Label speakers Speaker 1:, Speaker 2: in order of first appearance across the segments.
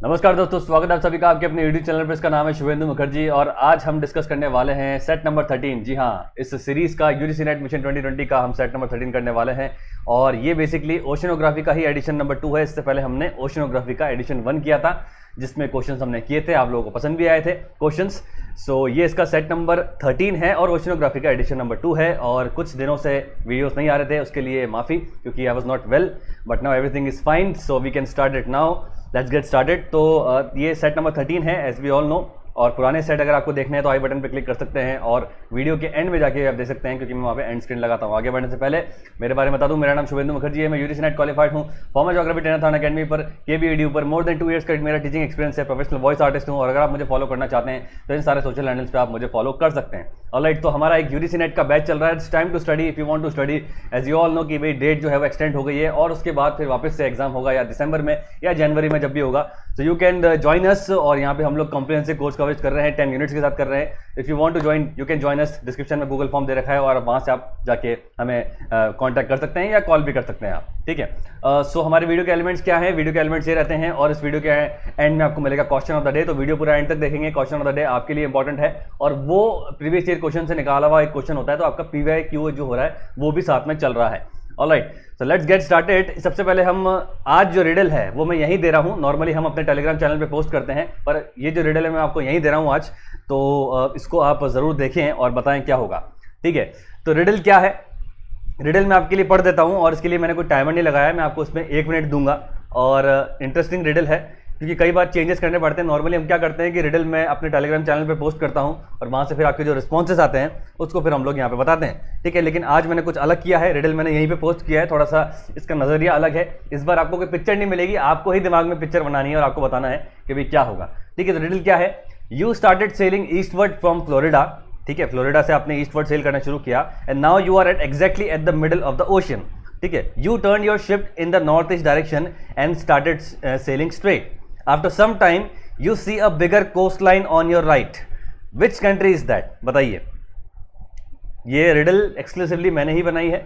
Speaker 1: नमस्कार दोस्तों, स्वागत है आप सभी का आपके अपने यूट्यूब चैनल पर। इसका नाम है शुभेंदु मुखर्जी और आज हम डिस्कस करने वाले हैं सेट नंबर 13। जी हाँ, इस सीरीज का यूजीसी नेट मिशन 2020 का हम सेट नंबर 13 करने वाले हैं और ये बेसिकली ओशनोग्राफी का ही एडिशन नंबर 2 है। इससे पहले हमने ओशनोग्राफी का एडिशन 1 किया था जिसमें क्वेश्चंस हमने किए थे, आप लोगों को पसंद भी आए थे क्वेश्चंस। सो ये इसका सेट नंबर 13 है और ओशनोग्राफी का एडिशन नंबर 2 है। और कुछ दिनों से वीडियोस नहीं आ रहे थे, उसके लिए माफ़ी, क्योंकि I was not well, but now everything is fine, so we can start it now. Let's get started. तो ये सेट नंबर 13 है एज वी ऑल नो। और पुराने सेट अगर आपको देखने हैं तो आई बटन पे क्लिक कर सकते हैं और वीडियो के एंड में जाके आप देख सकते हैं, क्योंकि मैं वहाँ पे एंड स्क्रीन लगाता हूँ। आगे बढ़ने से पहले मेरे बारे में बता दूँ, मेरा नाम शुभेंदु मुखर्जी है, मैं यूजीसी नेट क्वालिफाइड हूँ, फॉर्मर ज्योग्राफी ट्रेनर था अकेडमी पर, केबीएडी पर। मोर देन 2 इयर्स का मेरा टीचिंग एक्सपीरियंस है, प्रोफेशनल वॉइस आर्टिस्ट हूँ। और अगर आप मुझे फॉलो करना चाहते हैं तो इन सारे सोशल हैंडल्स पे आप मुझे फॉलो कर सकते हैं। ऑलराइट, तो हमारा एक यूजीसी नेट का बैच चल रहा है, it's time to study if you want to study. As you all know कि भाई डेट जो है वो एक्सटेंड हो गई है और उसके बाद फिर वापस से एग्जाम होगा, या दिसंबर में या जनवरी में जब भी होगा। सो यू कैन ज्वाइन अस। और यहाँ पे हम लोग कॉम्प्रिहेंसिव कोर्स कवरेज कर रहे हैं, 10 यूनिट्स के साथ कर रहे हैं। If you want to join you can join us. Description में गूगल फॉर्म दे रखा है और वहाँ से आप जाके हमें कॉन्टैक्ट कर सकते हैं या कॉल भी कर सकते हैं आप, ठीक है। सो हमारे वीडियो के एलिमेंट्स क्या है? वीडियो के एलिमेंट्स ये रहते हैं और इस वीडियो के एंड में आपको मिलेगा क्वेश्चन ऑफ द डे। तो वीडियो पूरा एंड तक देखेंगे, क्वेश्चन ऑफ द डे आपके लिए इंपॉर्टेंट है और वो प्रीवियस ईयर क्वेश्चन से निकाला हुआ एक क्वेश्चन होता है, तो आपका PYQ जो हो रहा है वो भी साथ में चल रहा है। Alright, so let's get started. सबसे पहले हम आज जो रिडल है वो मैं यहीं दे रहा हूँ। नॉर्मली हम अपने टेलीग्राम चैनल पे पोस्ट करते हैं, पर ये जो रिडल है मैं आपको यहीं दे रहा हूँ आज, तो इसको आप ज़रूर देखें और बताएं क्या होगा, ठीक है। तो रिडल क्या है? रिडल मैं आपके लिए पढ़ देता हूँ और इसके लिए मैंने कोई टाइमर नहीं लगाया है, मैं आपको उसमें 1 मिनट दूंगा। और इंटरेस्टिंग रिडल है क्योंकि कई बार चेंजेस करने पड़ते हैं। नॉर्मली हम क्या करते हैं कि रिडल मैं अपने टेलीग्राम चैनल पे पोस्ट करता हूं और वहां से फिर आपके जो रिस्पॉन्सेस आते हैं उसको फिर हम लोग यहाँ पे बताते हैं, ठीक है। लेकिन आज मैंने कुछ अलग किया है, रिडल मैंने यहीं पे पोस्ट किया है, थोड़ा सा इसका नज़रिया अलग है। इस बार आपको कोई पिक्चर नहीं मिलेगी, आपको ही दिमाग में पिक्चर बनानी है और आपको बताना है कि भाई क्या होगा, ठीक है। तो रिडल क्या है? You started selling eastward from Florida, ठीक है। फ्लोरिडा से आपने ईस्टवर्ड सेल करना शुरू किया and now you are at exactly at the middle of the ocean, ठीक है। You turn your ship in the north east direction and started sailing straight. After some time, you see a bigger coastline on your right. Which country is that? बताइए। ये riddle exclusively मैंने ही बनाई है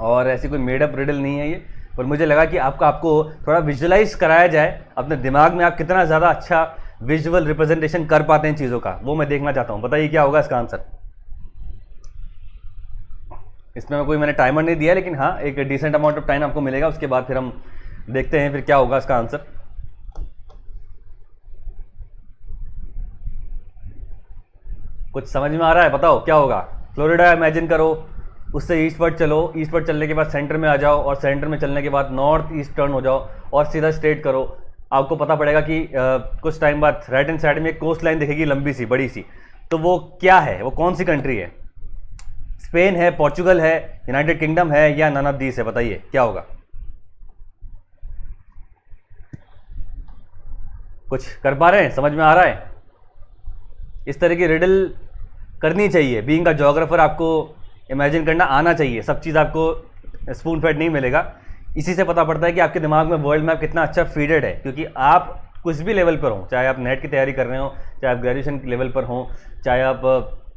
Speaker 1: और ऐसी कोई मेड अप रिडल नहीं है ये, पर मुझे लगा कि आपको थोड़ा विजुअलाइज कराया जाए अपने दिमाग में, आप कितना ज़्यादा अच्छा विजुअल रिप्रेजेंटेशन कर पाते हैं चीज़ों का, वो मैं देखना चाहता हूँ। बताइए क्या होगा इसका आंसर। इसमें मैंने टाइमर नहीं दिया, लेकिन हाँ एक डिसेंट अमाउंट ऑफ टाइम आपको मिलेगा, उसके बाद फिर हम देखते हैं फिर क्या होगा इसका आंसर। कुछ समझ में आ रहा है? बताओ क्या होगा। फ्लोरिडा इमेजिन करो, उससे ईस्टवर्ड चलो, ईस्टवर्ड चलने के बाद सेंटर में आ जाओ और सेंटर में चलने के बाद नॉर्थ ईस्ट टर्न हो जाओ और सीधा स्ट्रेट करो। आपको पता पड़ेगा कि कुछ टाइम बाद राइट हैंड साइड में एक कोस्ट लाइन दिखेगी, लंबी सी बड़ी सी। तो वो क्या है? वो कौन सी कंट्री है? स्पेन है, पोर्चुगल है, यूनाइटेड किंगडम है, या नन ऑफ दीस है? बताइए क्या होगा। कुछ कर पा रहे हैं? समझ में आ रहा है? इस तरह की रिडल करनी चाहिए। बीइंग अ ज्योग्राफर आपको इमेजिन करना आना चाहिए, सब चीज़ आपको स्पून फेड नहीं मिलेगा। इसी से पता पड़ता है कि आपके दिमाग में वर्ल्ड मैप कितना अच्छा फीडेड है, क्योंकि आप कुछ भी लेवल पर हो, चाहे आप नेट की तैयारी कर रहे हो, चाहे आप ग्रेजुएशन के लेवल पर हो, चाहे आप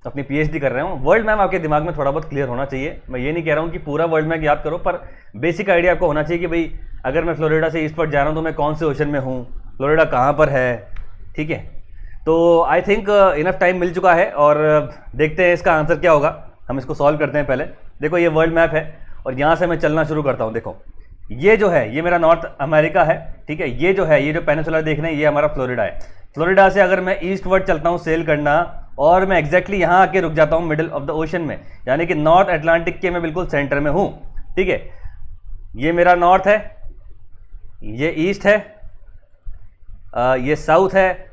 Speaker 1: अपनी PhD कर रहे हो, वर्ल्ड मैप आपके दिमाग में थोड़ा बहुत क्लियर होना चाहिए। मैं ये नहीं कह रहा हूँ कि पूरा वर्ल्ड मैप याद करो, पर बेसिक आइडिया आपको होना चाहिए कि भाई अगर मैं फ्लोरिडा से ईस्ट पर जा रहा हूँ तो मैं कौन से ओशन में हूँ, फ्लोरिडा कहाँ पर है, ठीक है। तो आई थिंक इनफ टाइम मिल चुका है और देखते हैं इसका आंसर क्या होगा। हम इसको सॉल्व करते हैं पहले। देखो ये वर्ल्ड मैप है और यहाँ से मैं चलना शुरू करता हूँ। देखो ये जो है ये मेरा नॉर्थ अमेरिका है, ठीक है। ये जो पेनिनसुला देख रहे हैं ये हमारा फ्लोरिडा है। फ्लोरिडा से अगर मैं ईस्टवर्ड चलता हूँ सेल करना और मैं एग्जैक्टली यहाँ आके रुक जाता हूँ मिडिल ऑफ द ओशन में, यानी कि नॉर्थ अटलांटिक के मैं बिल्कुल सेंटर में हूँ, ठीक है। ये मेरा नॉर्थ है, ये ईस्ट है, ये साउथ है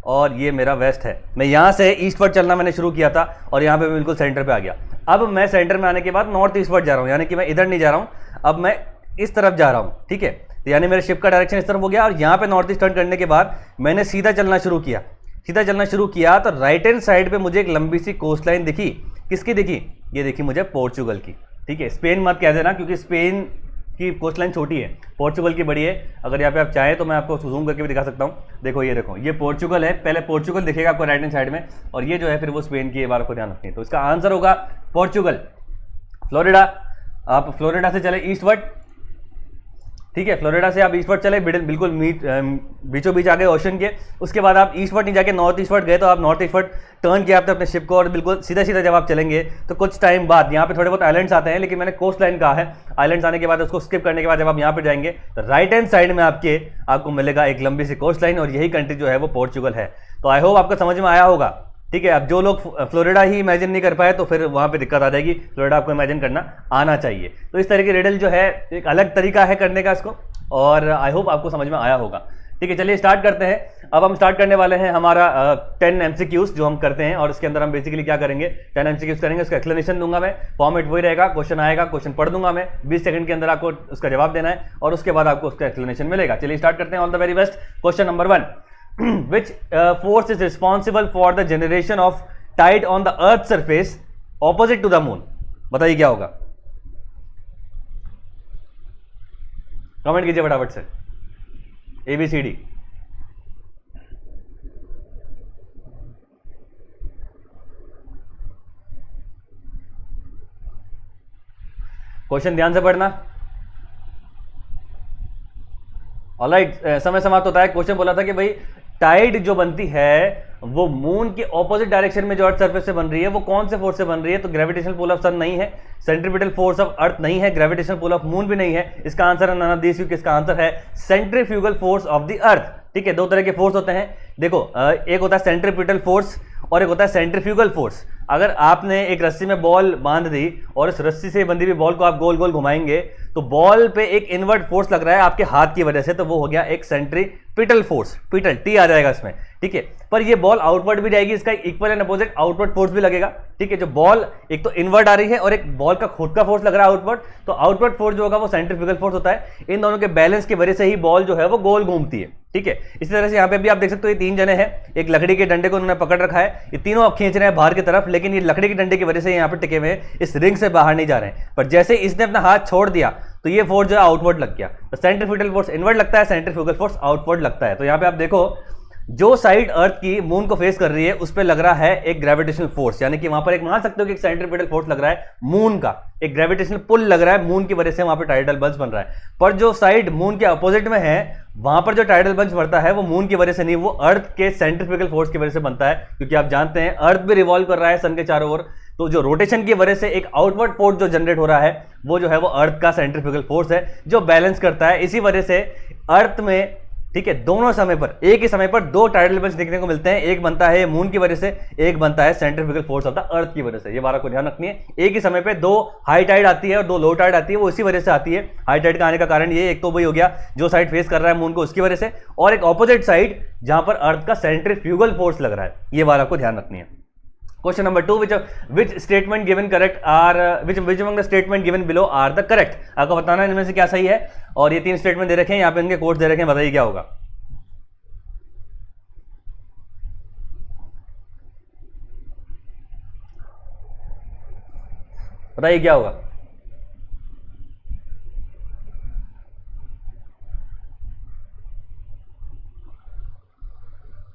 Speaker 1: और ये मेरा वेस्ट है। मैं यहाँ से ईस्टवर्ड चलना मैंने शुरू किया था और यहाँ पे बिल्कुल सेंटर पे आ गया। अब मैं सेंटर में आने के बाद नॉर्थ ईस्टवर्ड जा रहा हूँ, यानी कि मैं इधर नहीं जा रहा हूँ, अब मैं इस तरफ जा रहा हूँ, ठीक है। तो यानी मेरे शिप का डायरेक्शन इस तरफ हो गया और यहाँ पे नॉर्थ ईस्ट टर्न करने के बाद मैंने सीधा चलना शुरू किया। सीधा चलना शुरू किया तो राइट हैंड साइड पर मुझे एक लंबी सी कोस्ट लाइन दिखी। किसकी दिखी? ये देखी मुझे पोर्चुगल की, ठीक है। स्पेन मत कह देना क्योंकि स्पेन की कोस्ट लाइन छोटी है, पोर्चुगल की बड़ी है। अगर यहाँ पे आप चाहें तो मैं आपको जूम करके भी दिखा सकता हूँ। देखो ये पोर्चुगल है, पहले पोर्चुगल दिखेगा आपको राइट हैंड साइड में और ये जो है फिर वो स्पेन की, ये बार को ध्यान रखनी है। तो इसका आंसर होगा पोर्चुगल। फ्लोरिडा, आप फ्लोरिडा से चले ईस्टवर्ड, ठीक है, फ्लोरिडा से आप ईस्टवर्ड चले, बिल्कुल बीचों बीच आ गए ओशन के। उसके बाद आप ईस्टवर्ड नहीं जाके नॉर्थ ईस्टवर्ड गए, तो आप नॉर्थ ईस्टवर्ड टर्न किया आपने अपने शिप को, और बिल्कुल सीधा सीधा जब आप चलेंगे तो कुछ टाइम बाद यहाँ पे थोड़े बहुत आइलैंड्स आते हैं, लेकिन मैंने कोस्ट लाइन कहा है। आइलैंड्स आने के बाद उसको स्किप करने के बाद जब आप यहाँ पे जाएंगे तो राइट हैंड साइड में आपको मिलेगा एक लंबी सी कोस्ट लाइन, और यही कंट्री जो है वो पोर्चुगल है। तो आई होप आपको समझ में आया होगा। ठीक है, अब जो लोग फ्लोरिडा ही इमेजिन नहीं कर पाए तो फिर वहाँ पे दिक्कत आ जाएगी, फ्लोरिडा आपको इमेजिन करना आना चाहिए। तो इस तरह की रिडल जो है एक अलग तरीका है करने का इसको, और आई होप आपको समझ में आया होगा। ठीक है, चलिए स्टार्ट करते हैं। अब हम स्टार्ट करने वाले हैं हमारा 10 MCQs जो हम करते हैं, और इसके अंदर हम बेसिकली क्या करेंगे, 10 MCQs करेंगे। उसका एक्सप्लेनेशन दूंगा मैं, फॉर्मेट वही रहेगा, क्वेश्चन आएगा, क्वेश्चन पढ़ दूंगा मैं, 20 सेकंड के अंदर आपको उसका जवाब देना है, और उसके बाद आपको उसका एक्सप्लेनेशन मिलेगा। चलिए स्टार्ट करते हैं। All the very best. Question number 1, which force is responsible for the generation of tide on the earth surface opposite to the moon? बताइए क्या होगा, कमेंट कीजिए फटाफट से, ABCD। क्वेश्चन ध्यान से पढ़ना। ऑलराइट, समय समाप्त होता है। क्वेश्चन बोला था कि भाई टाइड जो बनती है वो मून के ऑपोजिट डायरेक्शन में जो अर्थ सरफेस से बन रही है, वो कौन से फोर्स से बन रही है? तो ग्रेविटेशनल पुल ऑफ सन नहीं है, सेंट्रीपिटल फोर्स ऑफ अर्थ नहीं है, ग्रेविटेशनल पुल ऑफ मून भी नहीं है। इसका आंसर है नन ऑफ दिस, क्योंकि इसका आंसर है centrifugal force of the earth. ठीक है, दो तरह के फोर्स होते हैं, देखो, एक होता है सेंट्रीपिटल फोर्स और एक होता है सेंट्रीफ्यूगल फोर्स। अगर आपने एक रस्सी में बॉल बांध दी और इस रस्सी से बंधी हुई बॉल को आप गोल गोल घुमाएंगे तो बॉल पे एक इनवर्ट फोर्स लग रहा है आपके हाथ की वजह से, तो वो हो गया एक सेंट्रीपिटल फोर्स, पिटल टी आ जाएगा इसमें। ठीक है, पर ये बॉल आउटवर्ड भी जाएगी, इसका equal and opposite outward force भी लगेगा। ठीक है, जो बॉल एक तो इनवर्ट आ रही है और एक बॉल का खुद का फोर्स लग रहा है आउटवर्ड, तो आउटवर्ड फोर्स जो होगा वो सेंट्रीफ्यूगल फोर्स होता है। इन दोनों के बैलेंस की वजह से ही बॉल जो है वो गोल घूमती है। ठीक है, इसी तरह से यहाँ पे भी आप देख सकते हो, ये 3 जने हैं, एक लकड़ी के डंडे को उन्होंने पकड़ रखा है, ये तीनों अब खींच रहे हैं बाहर की तरफ, लेकिन ये लकड़ी के डंडे की वजह से यहाँ पे टिके हुए हैं, इस रिंग से बाहर नहीं जा रहे हैं। पर जैसे इसने अपना हाथ छोड़ दिया तो ये फोर्स जो है आउटवर्ड लग गया, तो सेंट्रीफ्यूगल फोर्स इनवर्ड लगता है, सेंट्रीफ्यूगल फोर्स आउटवर्ड लगता है। तो यहाँ पे आप देखो, जो साइड अर्थ की मून को फेस कर रही है उस पर लग रहा है एक ग्रेविटेशनल फोर्स, यानी कि वहां पर एक मान सकते हो कि एक सेंट्रीपिटल फोर्स लग रहा है मून का, एक ग्रेविटेशनल पुल लग रहा है मून की वजह से वहां पर टाइडल बंच बन रहा है। पर जो साइड मून के अपोजिट में है वहां पर जो टाइडल बंच बनता है वो मून की वजह से नहीं, वो अर्थ के सेंट्रीफ्यूगल फोर्स की वजह से बनता है, क्योंकि आप जानते हैं अर्थ भी रिवॉल्व कर रहा है सन के चारों ओर, तो जो रोटेशन की वजह से एक आउटवर्ड फोर्स जो जनरेट हो रहा है वो जो है वो अर्थ का सेंट्रीफ्यूगल फोर्स है जो बैलेंस करता है। इसी वजह से अर्थ में, ठीक है, दोनों समय पर, एक ही समय पर 2 टाइडल बंच देखने को मिलते हैं, एक बनता है मून की वजह से, एक बनता है centrifugal force of the earth की वजह से। ये बात को ध्यान रखनी है, एक ही समय पे 2 हाई टाइड आती है और 2 लो टाइड आती है, वो इसी वजह से आती है। हाई टाइड का आने का कारण ये, एक तो वही हो गया जो साइड फेस कर रहा है मून को उसकी वजह से, और एक ऑपोजिट साइड जहां पर अर्थ का सेंट्रीफ्यूगल फोर्स लग रहा है, ये बात आपको ध्यान रखनी है। Question number 2, which statement given correct are which among the statement given below are the correct? आपको बताना है इनमें से क्या सही है, और ये 3 स्टेटमेंट दे रखे हैं, यहाँ पे इनके कोड्स दे रखे हैं, बताइए क्या होगा, बताइए क्या होगा।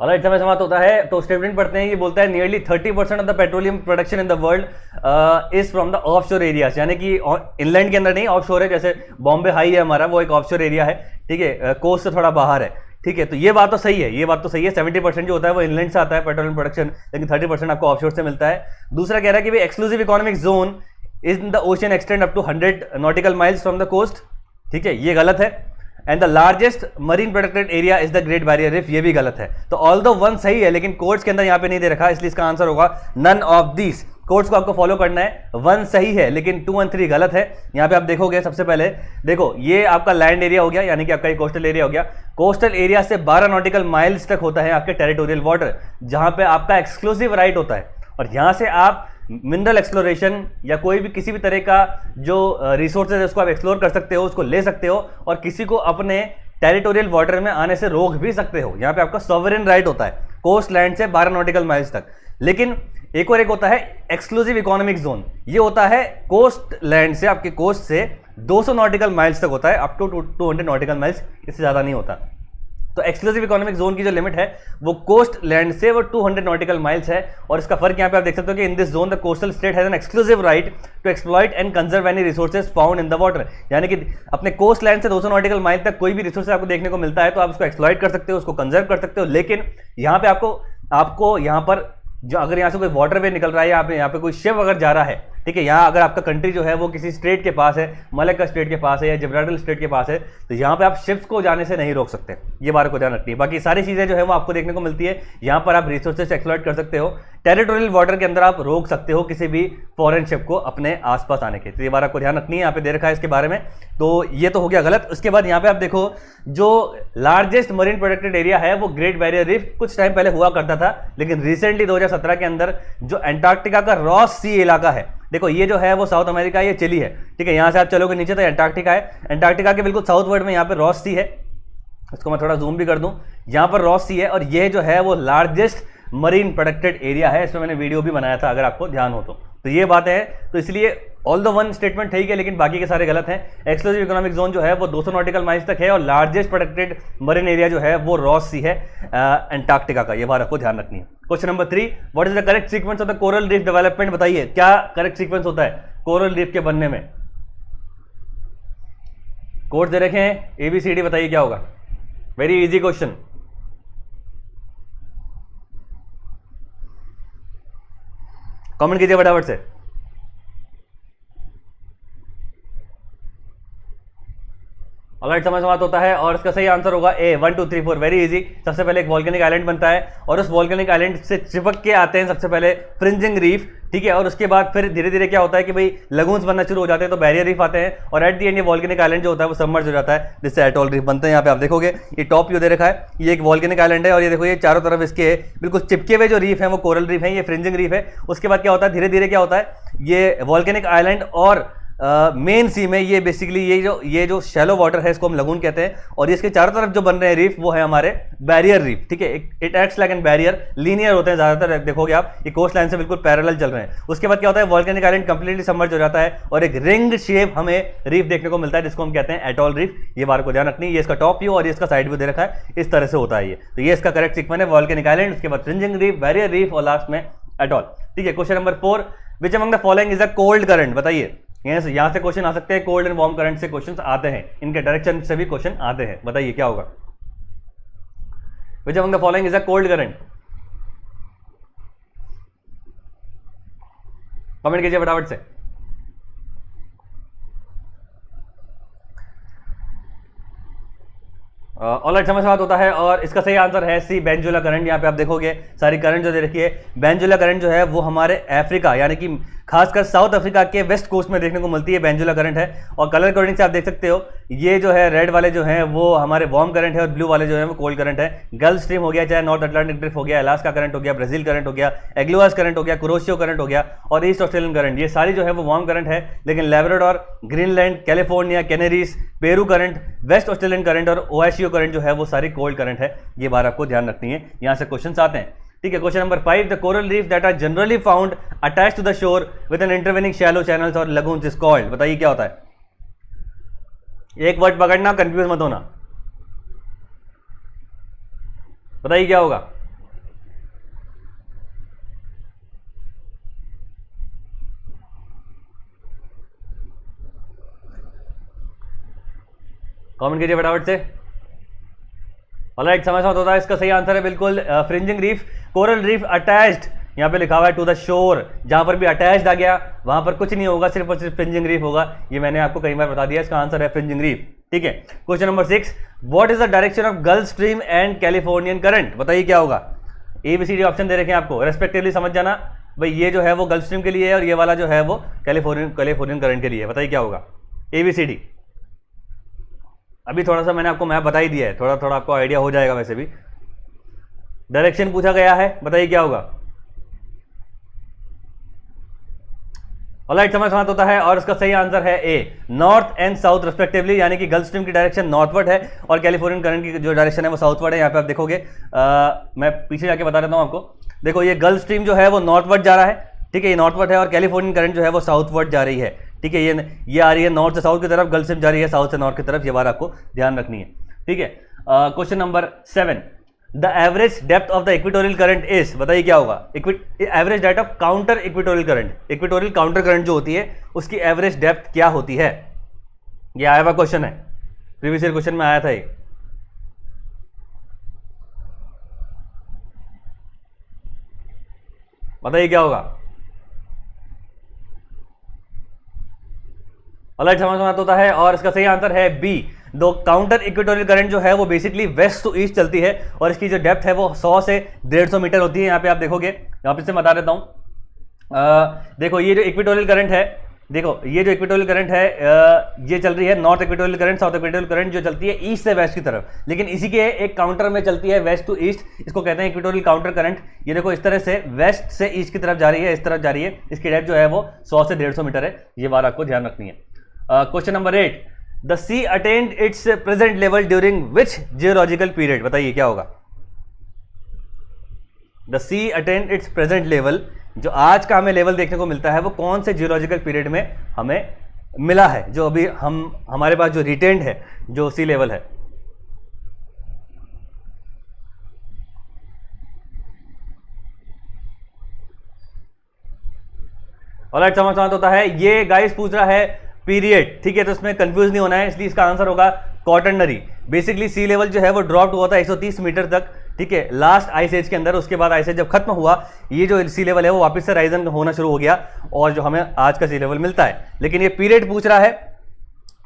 Speaker 1: ऑलराइट, समय समाप्त होता है। तो स्टेटमेंट पढ़ते हैं, ये बोलता है nearly 30% of the petroleum production in the world is from the of शोर एरियाज, यानी कि इनलैंड के अंदर नहीं, ऑफ शोर है, जैसे बॉम्बे हाई है हमारा, वो एक ऑफ शोर एरिया है। ठीक है, कोस्ट से थोड़ा बाहर है। ठीक है, तो ये बात तो सही है, ये बात तो सही है, 70% जो होता है वो इनलैंड से आता है पेट्रोलियम प्रोडक्शन, लेकिन 30% आपको ऑफ शोर से मिलता है। दूसरा कह रहा है कि exclusive economic zone in the ocean extend up to 100 nautical miles from the coast. ठीक है, ये गलत है। And the largest marine protected area is the great barrier reef, ये भी गलत है। तो ऑल द 1 सही है, लेकिन कोड्स के अंदर यहाँ पे नहीं दे रखा, इसलिए इसका आंसर होगा नन ऑफ दिस। कोड्स को आपको फॉलो करना है, 1 सही है लेकिन 2 और 3 गलत है। यहाँ पे आप देखोगे, सबसे पहले देखो, ये आपका लैंड एरिया हो गया, यानी कि आपका ये कोस्टल एरिया हो गया। कोस्टल एरिया से 12 नॉटिकल माइल्स तक होता है आपके टेरिटोरियल वाटर, जहां पे आपका एक्सक्लूसिव राइट होता है, और यहां से आप मिनरल एक्सप्लोरेशन या कोई भी किसी भी तरह का जो रिसोर्सेज है उसको आप एक्सप्लोर कर सकते हो, उसको ले सकते हो, और किसी को अपने टेरिटोरियल वाटर में आने से रोक भी सकते हो। यहाँ पे आपका सॉवरेन राइट होता है कोस्ट लैंड से 12 नॉटिकल माइल्स तक। लेकिन एक और एक होता है एक्सक्लूसिव इकोनॉमिक जोन, ये होता है कोस्ट लैंड से, आपके कोस्ट से 200 नॉटिकल माइल्स तक होता है, अप टू 200 नॉटिकल माइल्स, इससे ज़्यादा नहीं होता। तो एक्सक्लूसिव इकोनॉमिक जोन की जो लिमिट है वो कोस्ट लैंड से वो 200 नॉटिकल माइल्स है। और इसका फर्क यहाँ पे आप देख सकते हो कि in this zone the coastal state has an exclusive right to exploit and conserve any resources found in the water, यानी कि अपने कोस्ट लैंड से 200 नॉटिकल माइल तक कोई भी रिसोर्स आपको देखने को मिलता है तो आप उसको एक्सप्लॉइट कर सकते हो, उसको कंजर्व कर सकते हो। लेकिन यहाँ पे आपको यहाँ पर जो अगर यहाँ से कोई वाटरवे निकल रहा है या यहाँ पे कोई शिप अगर जा रहा है, ठीक है, यहाँ अगर आपका कंट्री जो है वो किसी स्टेट के पास है, मलक्का स्टेट के पास है या जिब्राल्टर स्टेट के पास है, तो यहाँ पे आप शिप्स को जाने से नहीं रोक सकते, ये बात को ध्यान रखनी है। बाकी सारी चीज़ें जो है वो आपको देखने को मिलती है, यहाँ पर आप रिसोर्सेज एक्सप्लॉइट कर सकते हो। टेरिटोरियल वाटर के अंदर आप रोक सकते हो किसी भी फॉरेन शिप को अपने आसपास आने के, तो ये बात आपको ध्यान रखनी है। यहाँ पे दे रखा है इसके बारे में, तो ये तो हो गया गलत। उसके बाद यहाँ पे आप देखो जो लार्जेस्ट मरीन प्रोटेक्टेड एरिया है वो ग्रेट बैरियर रीफ कुछ टाइम पहले हुआ करता था, लेकिन रिसेंटली 2017 के अंदर जो अंटार्कटिका का रॉस सी इलाका है, देखो ये जो है वो साउथ अमेरिका, ये चिली है, ठीक है, यहाँ से आप चलोगे नीचे तो अंटार्कटिका है, अंटार्कटिका के बिल्कुल साउथ वर्ड में यहाँ पे रॉस सी है, इसको मैं थोड़ा जूम भी कर दूं, यहाँ पर रॉस सी है और ये जो है वो लार्जेस्ट मरीन प्रोटेक्टेड एरिया है। इसमें मैंने वीडियो भी बनाया था अगर आपको ध्यान हो तो ये बात है। तो इसलिए ऑल द वन स्टेटमेंट ठीक है, लेकिन बाकी के सारे गलत हैं। एक्सक्लूसिव इकोनॉमिक जोन जो है वो 200 नॉटिकल माइल्स तक है और लार्जेस्ट प्रोटेक्टेड मरीन एरिया जो है वो रॉस सी है अंटार्कटिका का, ये बात आपको ध्यान रखनी है। Question number 3, what is the correct sequence of the coral reef development, बताइए क्या करेक्ट सीक्वेंस होता है कोरल रीफ के बनने में। कोड दे रखे हैं ABCD, बताइए क्या होगा। Very easy question. कमेंट कीजिए फटाफट से। ऑलराइट, समझ समाप्त होता है और इसका सही आंसर होगा A, 1 2 3 4। Very easy. सबसे पहले एक वॉल्केनिक आइलैंड बनता है और उस वॉल्केनिक आइलैंड से चिपक के आते हैं सबसे पहले फ्रिंजिंग रीफ, ठीक है, और उसके बाद फिर धीरे धीरे क्या होता है कि भाई लगून्स बनना शुरू हो जाते हैं तो बैरियर रीफ आते हैं और एट दी एंड ये वॉल्केनिक आइलैंड जो होता है वो सबमर्ज हो जाता है, जिससे एटॉल रीफ बनते हैं। यहाँ पे आप देखोगे ये टॉप व्यू दे रखा है, ये एक वॉल्केनिक आइलैंड है और ये देखो ये चारों तरफ इसके बिल्कुल चिपके हुए जो रीफ है वो कोरल रीफ है, ये फ्रिंजिंग रीफ है। उसके बाद क्या होता है, धीरे धीरे क्या होता है, ये वॉल्केनिक आइलैंड और मेन सी में ये बेसिकली ये जो शैलो वाटर है इसको हम लगून कहते हैं और इसके चारों तरफ जो बन रहे हैं रीफ वो है हमारे बैरियर रीफ, ठीक है। It acts like an barrier, linear होते हैं ज्यादातर, देखोगे आप ये कोस्ट लाइन से बिल्कुल पैरेलल चल रहे हैं। उसके बाद क्या होता है, वॉल्केनिक आइलैंड कंप्लीटली सबमर्ज हो जाता है और एक रिंग शेप हमें रीफ देखने को मिलता है जिसको हम कहते हैं एटॉल रीफ। ये बात को ध्यान रखनी है, ये इसका टॉप व्यू और ये इसका साइड व्यू दे रखा है, इस तरह से होता है ये। तो ये इसका करेक्ट सीक्वेंस है, वॉल्केनिक आइलैंड, उसके बाद फ्रिंजिंग रीफ, बैरियर रीफ और लास्ट में एटॉल, ठीक है। Question number 4, which among the following is a cold current, बताइए। यहां से क्वेश्चन आ सकते हैं, कोल्ड एंड वार्म करंट से क्वेश्चंस आते हैं, इनके डायरेक्शन से भी क्वेश्चन आते हैं, बताइए क्या होगा। Which among the following is a cold current, comment कीजिए फटाफट से। ऑलराइट, समझ बात होता है और इसका सही आंसर है सी, बेंजुला करंट। यहाँ पे आप देखोगे सारी करंट जो दे रखी है, बेंजुला करंट जो है वो हमारे अफ्रीका यानी कि खासकर साउथ अफ्रीका के वेस्ट कोस्ट में देखने को मिलती है, बेंजुला करंट है। और कलर कोडिंग से आप देख सकते हो, ये जो है रेड वाले जो हैं वो हमारे वार्म करंट है और ब्लू वाले जो है वो कोल्ड करंट है। गल्फ स्ट्रीम हो गया, चाहे नॉर्थ अटलांटिक ड्रिफ्ट हो गया, अलास्का करंट हो गया, ब्राजील करंट हो गया, एग्लुआस करंट हो गया, कुरोशियो करंट हो गया और ईस्ट ऑस्ट्रेलियन करंट, ये सारी जो है वो वार्म करंट है। लेकिन Labrador, Greenland, California, कैनरीज, Peru current, waste Australian current और ओएशियो करंट जो है वो सारी कोल्ड करंट है, ये बात आपको ध्यान रखनी है, यहां से क्वेश्चन आते हैं, ठीक है। Question number 5, the coral reef that are generally found attached to the shore with an intervening shallow channels और लगून्स इज कॉल्ड, बताइए क्या होता है। एक वर्ड पकड़ना, कंफ्यूज मत होना, बताइए क्या होगा। कमेंट कीजिए फटाफट से। ऑलराइट, समझ में होता है, इसका सही आंसर है बिल्कुल fringing reef. Coral reef attached, यहाँ पे लिखा हुआ है टू द शोर, जहां पर भी अटैच्ड आ गया वहां पर कुछ नहीं होगा, सिर्फ और सिर्फ फ्रिंजिंग रीफ होगा। ये मैंने आपको कई बार बता दिया, इसका आंसर है फ्रिंजिंग रीफ, ठीक है। Question number 6, what is the direction of gulf stream and Californian current, बताइए क्या होगा। ABCD ऑप्शन दे रखे हैं आपको, रेस्पेक्टिवली समझ जाना भाई, ये जो है वो गल्फ स्ट्रीम के लिए है और ये वाला जो है वो कैलिफोर्नियन करंट के लिए है, बताइए क्या होगा। ABCD अभी थोड़ा सा मैंने आपको मैप बता ही दिया है, थोड़ा थोड़ा आपको आइडिया हो जाएगा, वैसे भी डायरेक्शन पूछा गया है, बताइए क्या होगा। ऑलराइट, समझ समाप्त होता है और इसका सही आंसर है ए, नॉर्थ एंड साउथ रेस्पेक्टिवली, यानी कि गल्फ स्ट्रीम की डायरेक्शन नॉर्थवर्ड है और कैलिफोर्नियन करंट की जो डायरेक्शन है वो साउथवर्ड है। यहाँ पे आप देखोगे, मैं पीछे जाके बता देता हूँ आपको, देखो ये गल्फ स्ट्रीम जो है वो नॉर्थवर्ड जा रहा है, ठीक है, ये नॉर्थवर्ड है और कैलिफोर्नियन करंट जो है वो साउथवर्ड जा रही है, ठीक है। ये आ रही है नॉर्थ से साउथ की तरफ, गल्फ स्ट्रीम जा रही है साउथ से नॉर्थ की तरफ, ये बात आपको ध्यान रखनी है, ठीक है। Question number 7, the average depth of the equatorial current is, बताइए क्या होगा? Average depth of counter equatorial current, equatorial counter current जो होती है उसकी एवरेज डेप्थ क्या होती है? ये आया हुआ क्वेश्चन है, प्रीवियस ईयर क्वेश्चन में आया था ये। बताइए क्या होगा? अलर्ट समझ होता है और इसका सही आंसर है बी। दो काउंटर इक्वेटोरियल करंट जो है वो बेसिकली वेस्ट टू ईस्ट चलती है और इसकी जो डेप्थ है वो 100 से 150 मीटर होती है। यहाँ पे आप देखोगे, यहाँ पे से बता देता हूँ। देखो ये जो इक्वेटोरियल करंट है, देखो ये जो इक्वेटोरियल करंट है ये चल रही है north equatorial current, south equatorial current जो चलती है ईस्ट से वेस्ट की तरफ, लेकिन इसी के एक काउंटर में चलती है वेस्ट टू ईस्ट, इसको कहते हैं इक्वेटोरियल काउंटर करंट। ये देखो इस तरह से वेस्ट से ईस्ट की तरफ जा रही है, इस तरफ जा रही है, इसकी डेप्थ जो है वो 100 से 150 मीटर है। ये बात आपको ध्यान रखनी है। Question number 8, the sea attained its present level during which geological period? बताइए क्या होगा? The sea attained its present level, जो आज का हमें लेवल देखने को मिलता है वो कौन से जियोलॉजिकल पीरियड में हमें मिला है, जो अभी हमारे पास जो रिटेन्ड है जो सी लेवल है? ऑलराइट, समझ होता है। ये गाइस पूछ रहा है पीरियड, ठीक है, तो इसमें कंफ्यूज नहीं होना है, इसलिए इसका आंसर होगा क्वार्टरनरी। बेसिकली सी लेवल जो है वो ड्रॉप हुआ था 130 मीटर तक, ठीक है, लास्ट आइस एज के अंदर। उसके बाद आइस एज जब खत्म हुआ, ये जो सी लेवल है वो वापस से राइजन होना शुरू हो गया और जो हमें आज का सी लेवल मिलता है। लेकिन ये पीरियड पूछ रहा है,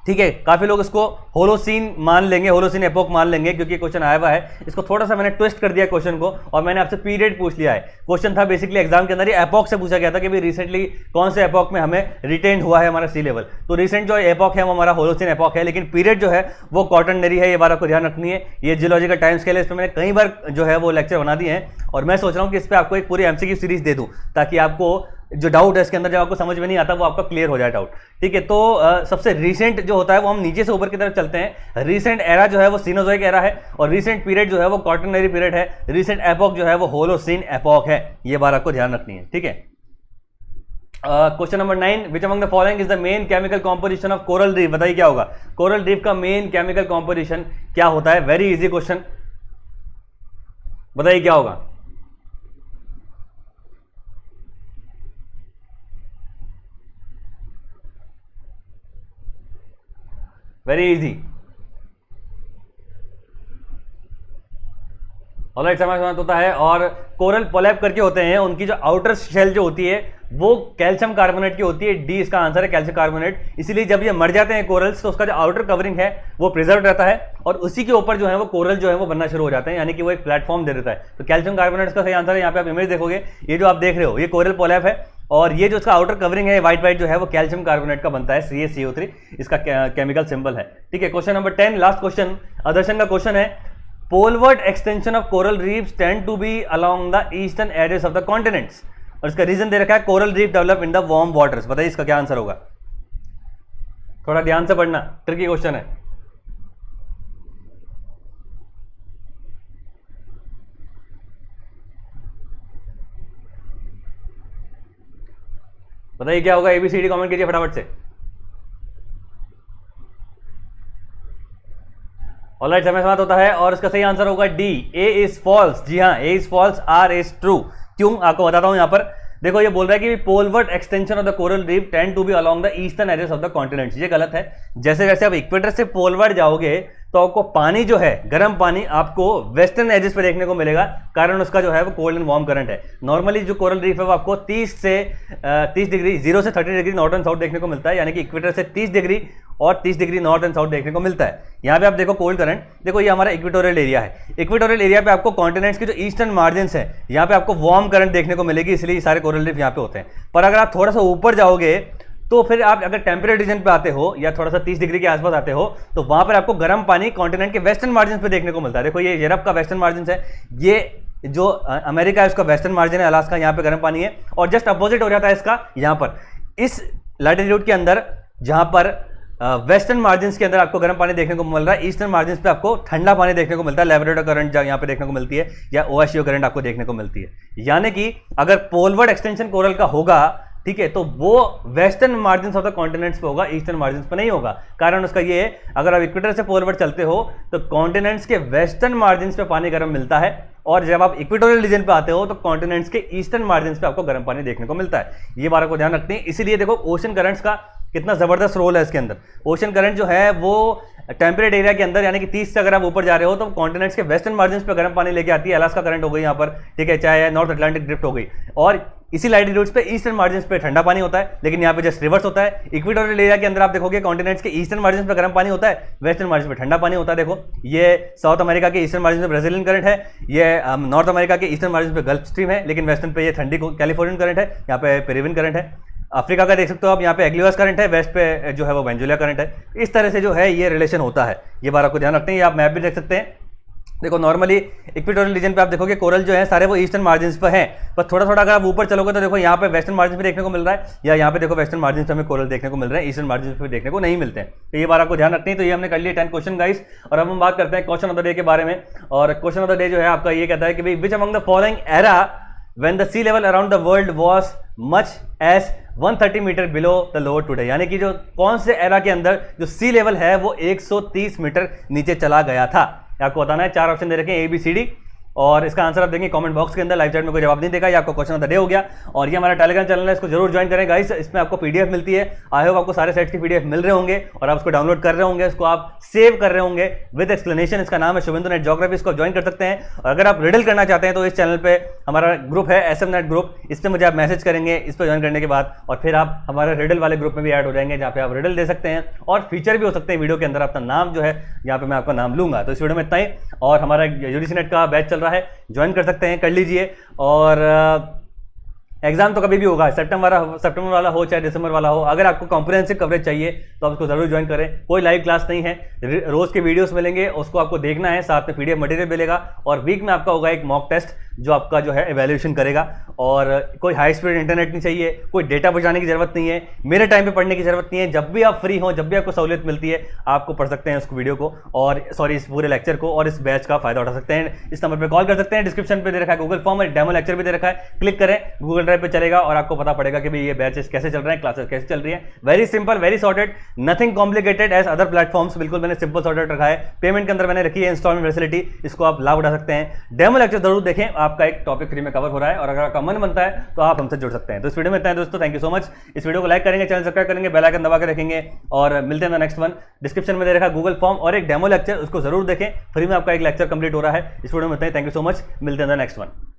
Speaker 1: ठीक है। काफी लोग इसको होलोसीन मान लेंगे, होलोसीन एपोक मान लेंगे, क्योंकि क्वेश्चन आया हुआ है। इसको थोड़ा सा मैंने ट्विस्ट कर दिया क्वेश्चन को और मैंने आपसे पीरियड पूछ लिया है। क्वेश्चन था बेसिकली एग्जाम के अंदर, ये एपोक से पूछा गया था कि भाई रिसेंटली कौन से एपोक में हमें रिटेन हुआ है हमारा सी लेवल। तो रिसेंट जो एपोक है वो हमारा होलोसीन एपोक है, लेकिन पीरियड जो है वो क्वार्टरनरी है। ये बात आपको ध्यान रखनी है। ये जियोलॉजिकल टाइम स्केल है, इस पर मैंने कई बार जो है वो लेक्चर बना दिए हैं और मैं सोच रहा हूँ कि इस पर आपको एक पूरी एमसीक्यू सीरीज दे दूँ, ताकि आपको जो डाउट है इसके अंदर, जब आपको समझ में नहीं आता वो आपका क्लियर हो जाए डाउट, ठीक है। तो सबसे रीसेंट जो होता है वो हम नीचे से ऊपर की तरफ चलते हैं। रीसेंट एरा जो है वो सीनोजोइक एरा है और रीसेंट पीरियड जो है वो क्वार्टरनरी पीरियड है। रीसेंट एपोक जो है वो होलोसीन एपोक है। ये बात आपको ध्यान रखनी है, ठीक है। Question number 9, which among the following is the main chemical composition of coral reef? बताइए क्या होगा? कोरल रीफ का मेन केमिकल कॉम्पोजिशन क्या होता है? वेरी इजी क्वेश्चन, बताइए क्या होगा? Very easy. ऑलराइट, समझ होता है। और कोरल पोलैप करके होते हैं, उनकी जो आउटर शेल जो होती है वो कैल्शियम कार्बोनेट की होती है। डी इसका आंसर है, कैल्शियम कार्बोनेट। इसीलिए जब ये मर जाते हैं कोरल्स तो उसका जो आउटर कवरिंग है वो प्रिजर्व रहता है और उसी के ऊपर जो है वो कोरल जो है वो बनना शुरू हो जाते हैं, यानी कि वो एक प्लेटफॉर्म दे देता है। तो कैल्शियम कार्बोनेट का सही आंसर है। यहाँ पे आप इमेज देखोगे, ये जो आप देख रहे हो ये कोरल पोलैप है और ये जो इसका आउटर कवरिंग है व्हाइट व्हाइट जो है वो कैल्शियम कार्बोनेट का बनता है, CaCO3 इसका केमिकल सिंबल है, ठीक है। क्वेश्चन नंबर 10, लास्ट क्वेश्चन, आदर्शन का क्वेश्चन है। Poleward extension of coral reefs tend to be along the eastern edges of the continents, और इसका रीजन दे रखा है coral reef develop in the warm waters. बताइए इसका क्या आंसर होगा? थोड़ा ध्यान से पढ़ना, ट्रिकी क्वेश्चन है। बताइए क्या होगा? ABCD कमेंट कीजिए फटाफट से। ऑलराइट, समय समाप्त होता है और इसका सही आंसर होगा डी, ए इज फॉल्स। जी हाँ, A is false, R is true. क्यों आपको बताता हूं। यहां पर देखो, ये बोल रहा है कि poleward extension of the coral reef tend to be along the eastern edges of the continents. ये गलत है। जैसे जैसे आप इक्वेटर से पोलवर्ड जाओगे तो आपको पानी जो है, गर्म पानी, आपको वेस्टर्न एजेस पे देखने को मिलेगा, कारण उसका जो है वो कोल्ड एंड वार्म करंट है। नॉर्मली जो कोरल रीफ है वो आपको 30 डिग्री 0 से 30 डिग्री नॉर्थ एंड साउथ देखने को मिलता है, यानी कि इक्वेटर से 30 डिग्री और 30 डिग्री नॉर्थ एंड साउथ देखने को मिलता है। यहाँ पे आप देखो कोल्ड करंट, देखो ये हमारा इक्वेटोरियल एरिया है। इक्वेटोरियल एरिया पे आपको कॉन्टिनेंट्स के जो ईस्टर्न मार्जिन है यहाँ पे आपको वार्म करंट देखने को मिलेगी, इसलिए सारे कोरल रीफ यहाँ पे होते हैं। पर अगर आप थोड़ा सा ऊपर जाओगे तो फिर आप अगर टेम्परेट रीजन पे आते हो या थोड़ा सा 30 डिग्री के आसपास आते हो तो वहां पर आपको गर्म पानी कॉन्टिनेंट के वेस्टर्न मार्जिन पे देखने को मिलता है। देखो ये यूरोप का वेस्टर्न मार्जिन है, ये जो अमेरिका है उसका वेस्टर्न मार्जिन है, अलास्का, यहाँ पे गर्म पानी है। और जस्ट अपोजिट हो जाता है इसका यहाँ पर, इस लैटिट्यूड के अंदर जहां पर वेस्टर्न मार्जिन के अंदर आपको गर्म पानी देखने को मिल रहा है, ईस्टर्न मार्जिन पे आपको ठंडा पानी देखने को मिलता है। लेब्राडोर करंट यहाँ पे देखने को मिलती है या ओएससीओ करंट आपको देखने को मिलती है। यानी कि अगर पोलवर्ड एक्सटेंशन कोरल का होगा ठीक है, तो वो western margin of the continents पे होगा, ईस्टर्न मार्जिन पे नहीं होगा। कारण उसका ये है, अगर आप इक्वेटर से पोलवर्ड चलते हो तो कॉन्टिनेंट्स के वेस्टर्न मार्जिन पे पानी गर्म मिलता है, और जब आप इक्वेटोरियल रीजन पे आते हो तो कॉन्टिनेंट्स के ईस्टर्न मार्जिन पे आपको गर्म पानी देखने को मिलता है। ये बात को ध्यान रखते हैं। इसीलिए देखो ओशन करंट्स का कितना जबरदस्त रोल है इसके अंदर। ओशन करंट जो है वो टेम्परेट एरिया के अंदर, यानी कि 30 से अगर आप ऊपर जा रहे हो तो कॉन्टिनेंट्स के वेस्टर्न मार्जिन पे गर्म पानी लेके आती है। अलास्का करंट हो गई यहाँ पर, ठीक है, चाहे नॉर्थ अटलांटिक ड्रिफ्ट हो गई, और इसी लैटिट्यूड्स पे ईस्टर्न मार्जिन पे ठंडा पानी होता है, लेकिन यहाँ पे जस्ट रिवर्स होता है। इक्वेटोरियल एरिया के अंदर आप देखोगे कॉन्टिनेंट्स के ईस्टर्न मार्जिन पे गर्म पानी होता है, वेस्टर्न मार्जिन पे ठंडा पानी होता है। देखो ये साउथ अमेरिका के ईस्टर्न मार्जिन पे ब्राजीलियन करंट है, ये नॉर्थ अमेरिका के ईस्टर्न मार्जिन पे गल्फ स्ट्रीम है, लेकिन वेस्टर्न पे ये ठंडी कैलिफोर्नियन करंट है, यहाँ पे पेरिवियन करंट है। अफ्रीका का देख सकते हो आप, यहाँ पे एग्लियोस करंट है, वेस्ट पे जो है वो वेंजुला करंट है। इस तरह से जो है ये रिलेशन होता है, ये बात आपको ध्यान रखते हैं। ये आप मैप भी देख सकते हैं। देखो नॉर्मली इक्वेटोरियल रीजन पे आप देखोगे कोरल जो है सारे वो ईस्टर्न मार्जिन पे हैं, पर थोड़ा थोड़ा अगर आप ऊपर चलोगे तो देखो यहाँ पे वेस्टर्न मार्जिन पे देखने को मिल रहा है, या यहाँ पे देखो वेस्टर्न मार्जिन पे हमें कोरल देखने को मिल रहे हैं, ईस्टर्न मार्जिन पे देखने को नहीं मिलते हैं। तो ये बात आपको ध्यान रखते हैं। तो ये हमने कर लिया 10 क्वेश्चन गाइस, और अब हम बात करते हैं क्वेश्चन ऑफ द डे के बारे में। और क्वेश्चन ऑफ द डे जो है आपका ये कहता है कि भाई which among the following era when the sea level around the world was much as 130 metre below the lower today, यानी कि जो कौन से एरा के अंदर जो सी लेवल है वो 130 मीटर नीचे चला गया था। आपको बताना है, 4 ऑप्शन दे रखे हैं ABCD, और इसका आंसर आप देंगे कमेंट बॉक्स के अंदर। लाइव चैट में कोई जवाब नहीं देगा, ये आपका क्वेश्चन ऑफ द डे हो गया। और ये हमारा टेलीग्राम चैनल है, इसको जरूर ज्वाइन करें गाइस, इसमें आपको पीडीएफ मिलती है। आई होप आपको सारे सेट्स की पीडीएफ मिल रहे होंगे और आप उसको डाउनलोड कर रहे होंगे, इसको आप सेव कर रहे होंगे विद एक्सप्लेनेशन। इसका नाम है शुभेंदु नेट ज्योग्राफी, इसको ज्वाइन कर सकते हैं। और अगर आप रिडल करना चाहते हैं तो इस चैनल पर हमारा ग्रुप है SM नेट ग्रुप, इस पर मुझे आप मैसेज करेंगे इस पर ज्वाइन करने के बाद, और फिर आप हमारे रिडल वाले ग्रुप में भी ऐड हो जाएंगे, जहाँ पे आप रिडल दे सकते हैं और फीचर भी हो सकते हैं वीडियो के अंदर। अपना नाम जो है यहाँ पे मैं आपका नाम लूंगा। तो इस वीडियो में इतना ही, और हमारा यूजीसी नेट का बैच चल रहा है, ज्वाइन कर सकते हैं, कर लीजिए। और एग्जाम तो कभी भी होगा, सितंबर वाला हो चाहे दिसंबर वाला हो। अगर आपको कॉम्प्रिहेंसिव कवरेज चाहिए तो आप उसको जरूर ज्वाइन करें। कोई लाइव क्लास नहीं है, रोज के वीडियोस मिलेंगे, उसको आपको देखना है, साथ में पीडीएफ मटेरियल मिलेगा, और वीक में आपका होगा एक मॉक टेस्ट जो आपका जो है एवेल्यूएशन करेगा। और कोई हाई स्पीड इंटरनेट नहीं चाहिए, कोई डेटा बचाने की जरूरत नहीं है, मेरे टाइम पे पढ़ने की जरूरत नहीं है। जब भी आप फ्री हो, जब भी आपको सहूलियत मिलती है, आपको पढ़ सकते हैं उस वीडियो को, और इस पूरे लेक्चर को, और इस बैच का फायदा उठा सकते हैं। इस नंबर पर कॉल कर सकते हैं, डिस्क्रिप्शन पे दे रखा है गूगल फॉर्म, और डेमो लेक्चर भी दे रखा है, क्लिक करें, गूगल ड्राइव पे चलेगा और आपको पता पड़ेगा कि भाई ये बैचेस कैसे चल रहे हैं, क्लासेस कैसे चल रही है। Very simple, very sorted, nothing complicated as other platforms. बिल्कुल मैंने सिंपल सॉर्टेड रखा है। पेमेंट के अंदर मैंने रखी है इंस्टॉलमेंट फैसिलिटी, इसको आप लाभ उठा सकते हैं। डेमो लेक्चर जरूर देखें, आपका एक टॉपिक फ्री में कवर हो रहा है, और अगर आपका मन बनता है तो आप हमसे जुड़ सकते हैं। तो इस वीडियो में इतना है दोस्तों, थैंक यू सो मच। इस वीडियो को लाइक करेंगे, चैनल सब्सक्राइब करेंगे, बेल आइकन दबा के रखेंगे, और मिलते हैं नेक्स्ट वन। डिस्क्रिप्शन में दे रखा गूगल फॉर्म और एक डेमो लेक्चर, उसको जरूर देखें, फ्री में आपका एक लेक्चर कंप्लीट हो रहा है। इस वीडियो में इतना ही, थैंक यू सो मच, मिलते हैं नेक्स्ट वन।